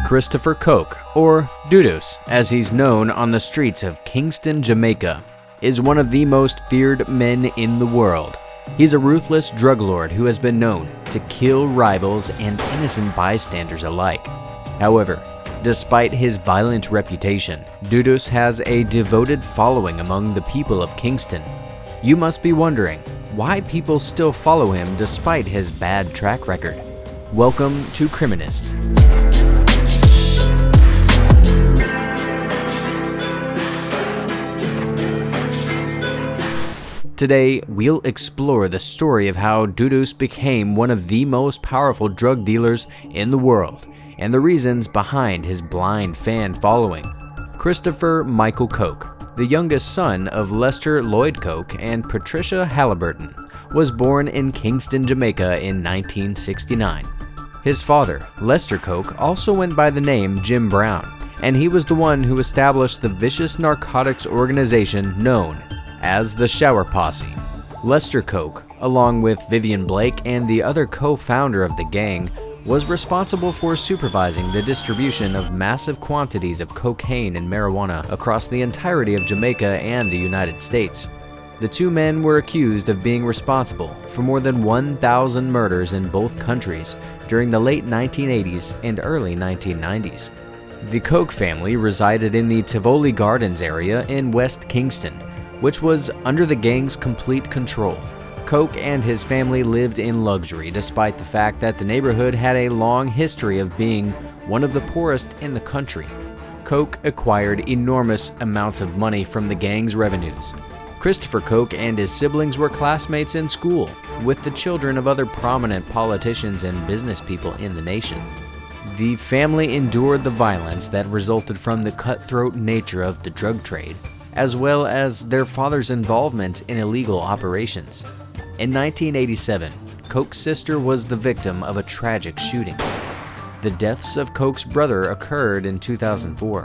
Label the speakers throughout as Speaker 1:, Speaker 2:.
Speaker 1: Christopher Koch, or Dudus, as he's known on the streets of Kingston, Jamaica, is one of the most feared men in the world. He's a ruthless drug lord who has been known to kill rivals and innocent bystanders alike. However, despite his violent reputation, Dudus has a devoted following among the people of Kingston. You must be wondering why people still follow him despite his bad track record. Welcome to Criminist. Today, we'll explore the story of how Dudus became one of the most powerful drug dealers in the world and the reasons behind his blind fan following. Christopher Michael Koch, the youngest son of Lester Lloyd Koch and Patricia Halliburton, was born in Kingston, Jamaica in 1969. His father, Lester Koch, also went by the name Jim Brown, and he was the one who established the vicious narcotics organization known as the Shower Posse. Lester Koch, along with Vivian Blake and the other co-founder of the gang, was responsible for supervising the distribution of massive quantities of cocaine and marijuana across the entirety of Jamaica and the United States. The two men were accused of being responsible for more than 1,000 murders in both countries during the late 1980s and early 1990s. The Koch family resided in the Tivoli Gardens area in West Kingston, which was under the gang's complete control. Koch and his family lived in luxury despite the fact that the neighborhood had a long history of being one of the poorest in the country. Koch acquired enormous amounts of money from the gang's revenues. Christopher Koch and his siblings were classmates in school with the children of other prominent politicians and business people in the nation. The family endured the violence that resulted from the cutthroat nature of the drug trade, as well as their father's involvement in illegal operations. In 1987, Koch's sister was the victim of a tragic shooting. The deaths of Koch's brother occurred in 2004.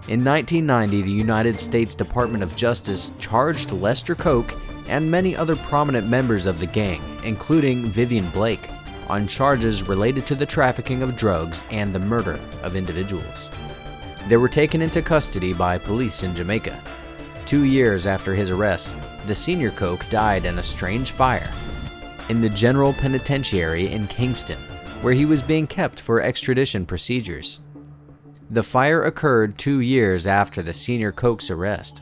Speaker 1: In 1990, the United States Department of Justice charged Lester Koch and many other prominent members of the gang, including Vivian Blake, on charges related to the trafficking of drugs and the murder of individuals. They were taken into custody by police in Jamaica. 2 years after his arrest, the senior Koch died in a strange fire in the General Penitentiary in Kingston, where he was being kept for extradition procedures. The fire occurred 2 years after the senior Koch's arrest.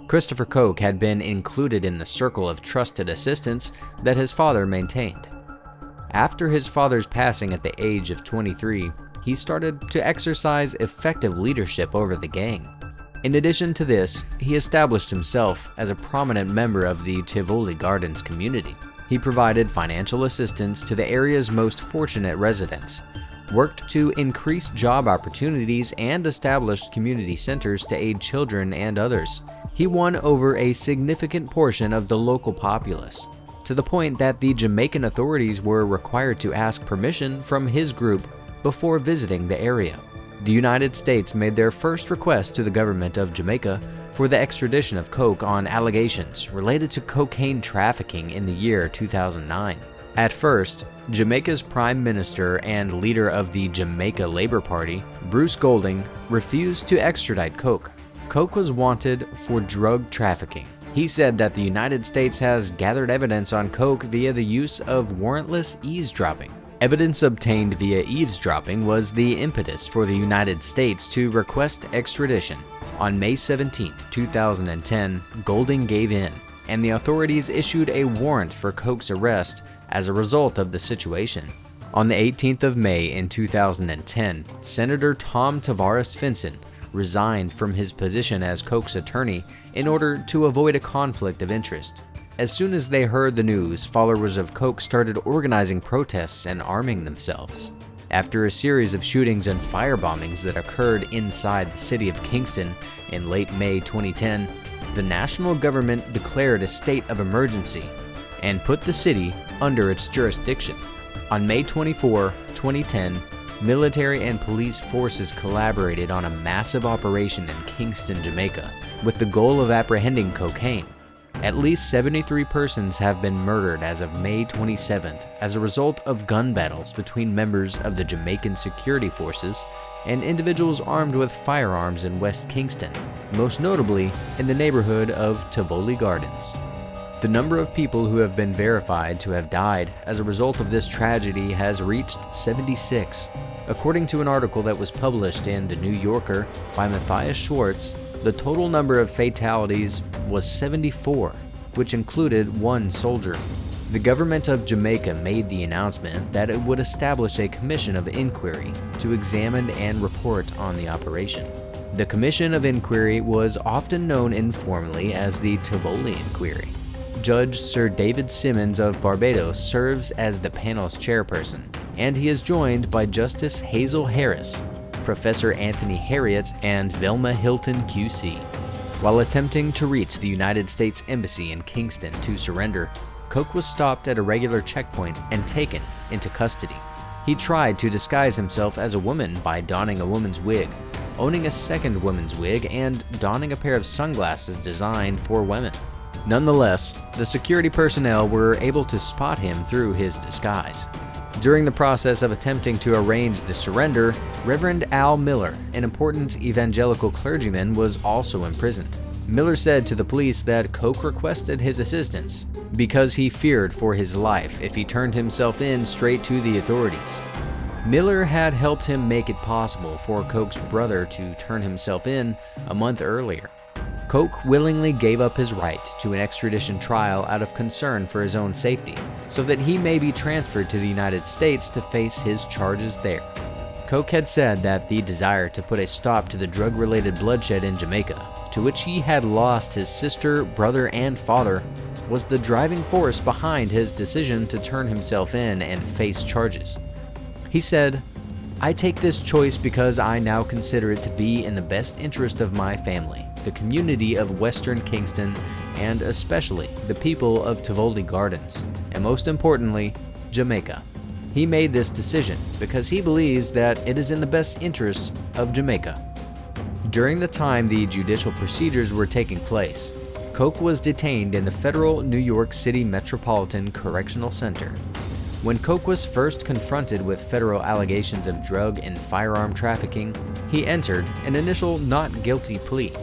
Speaker 1: Christopher Koch had been included in the circle of trusted assistants that his father maintained. After his father's passing at the age of 23, he started to exercise effective leadership over the gang. In addition to this, he established himself as a prominent member of the Tivoli Gardens community. He provided financial assistance to the area's most fortunate residents, worked to increase job opportunities, and established community centers to aid children and others. He won over a significant portion of the local populace, to the point that the Jamaican authorities were required to ask permission from his group before visiting the area. The United States made their first request to the government of Jamaica for the extradition of Koch on allegations related to cocaine trafficking in the year 2009. At first, Jamaica's Prime Minister and leader of the Jamaica Labour Party, Bruce Golding, refused to extradite Koch. Koch was wanted for drug trafficking. He said that the United States has gathered evidence on Koch via the use of warrantless eavesdropping. Evidence obtained via eavesdropping was the impetus for the United States to request extradition. On May 17, 2010, Golding gave in, and the authorities issued a warrant for Koch's arrest as a result of the situation. On the 18th of May in 2010, Senator Tom Tavares Finson resigned from his position as Koch's attorney in order to avoid a conflict of interest. As soon as they heard the news, followers of Koch started organizing protests and arming themselves. After a series of shootings and firebombings that occurred inside the city of Kingston in late May 2010, the national government declared a state of emergency and put the city under its jurisdiction. On May 24, 2010, military and police forces collaborated on a massive operation in Kingston, Jamaica, with the goal of apprehending cocaine. At least 73 persons have been murdered as of May 27th as a result of gun battles between members of the Jamaican security forces and individuals armed with firearms in West Kingston, most notably in the neighborhood of Tivoli Gardens. The number of people who have been verified to have died as a result of this tragedy has reached 76. According to an article that was published in The New Yorker by Matthias Schwartz, the total number of fatalities was 74, which included one soldier. The government of Jamaica made the announcement that it would establish a commission of inquiry to examine and report on the operation. The commission of inquiry was often known informally as the Tivoli Inquiry. Judge Sir David Simmons of Barbados serves as the panel's chairperson, and he is joined by Justice Hazel Harris, Professor Anthony Harriet, and Velma Hilton QC. While attempting to reach the United States Embassy in Kingston to surrender, Coke was stopped at a regular checkpoint and taken into custody. He tried to disguise himself as a woman by donning a woman's wig, owning a second woman's wig, and donning a pair of sunglasses designed for women. Nonetheless, the security personnel were able to spot him through his disguise. During the process of attempting to arrange the surrender, Reverend Al Miller, an important evangelical clergyman, was also imprisoned. Miller said to the police that Coke requested his assistance because he feared for his life if he turned himself in straight to the authorities. Miller had helped him make it possible for Coke's brother to turn himself in a month earlier. Coke willingly gave up his right to an extradition trial out of concern for his own safety, so that he may be transferred to the United States to face his charges there. Coke had said that the desire to put a stop to the drug-related bloodshed in Jamaica, to which he had lost his sister, brother, and father, was the driving force behind his decision to turn himself in and face charges. He said, "I take this choice because I now consider it to be in the best interest of my family, the community of Western Kingston, and especially the people of Tivoli Gardens, and most importantly, Jamaica." He made this decision because he believes that it is in the best interests of Jamaica. During the time the judicial procedures were taking place, Coke was detained in the federal New York City Metropolitan Correctional Center. When Coke was first confronted with federal allegations of drug and firearm trafficking, he entered an initial not guilty plea.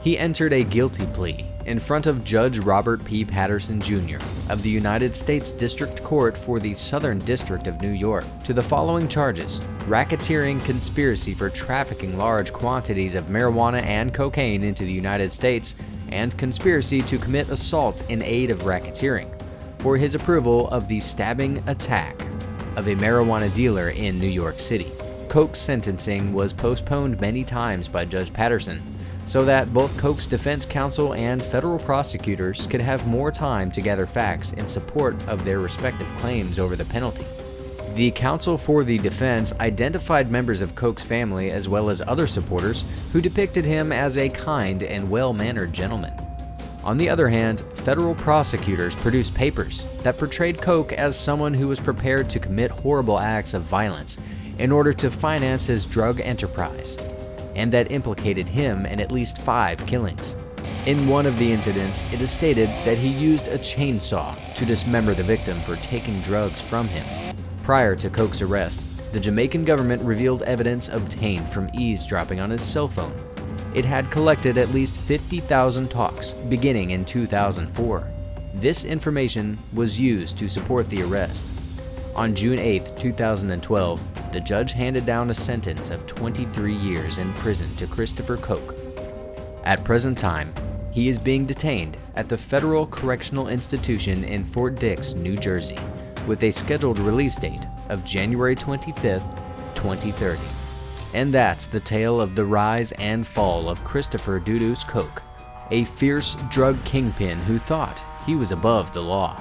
Speaker 1: He entered a guilty plea in front of Judge Robert P. Patterson Jr. of the United States District Court for the Southern District of New York to the following charges: racketeering, conspiracy for trafficking large quantities of marijuana and cocaine into the United States, and conspiracy to commit assault in aid of racketeering, for his approval of the stabbing attack of a marijuana dealer in New York City. Coke's sentencing was postponed many times by Judge Patterson, so that both Coke's defense counsel and federal prosecutors could have more time to gather facts in support of their respective claims over the penalty. The counsel for the defense identified members of Coke's family as well as other supporters who depicted him as a kind and well-mannered gentleman. On the other hand, federal prosecutors produced papers that portrayed Coke as someone who was prepared to commit horrible acts of violence in order to finance his drug enterprise, and that implicated him in at least 5 killings. In one of the incidents, it is stated that he used a chainsaw to dismember the victim for taking drugs from him. Prior to Coke's arrest, the Jamaican government revealed evidence obtained from eavesdropping on his cell phone. It had collected at least 50,000 talks beginning in 2004. This information was used to support the arrest. On June 8, 2012, the judge handed down a sentence of 23 years in prison to Christopher Coke. At present time, he is being detained at the Federal Correctional Institution in Fort Dix, New Jersey, with a scheduled release date of January 25, 2030. And that's the tale of the rise and fall of Christopher Dudus Coke, a fierce drug kingpin who thought he was above the law,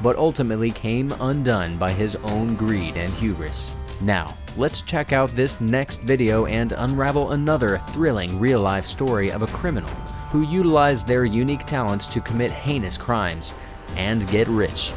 Speaker 1: but ultimately came undone by his own greed and hubris. Now, let's check out this next video and unravel another thrilling real-life story of a criminal who utilized their unique talents to commit heinous crimes and get rich.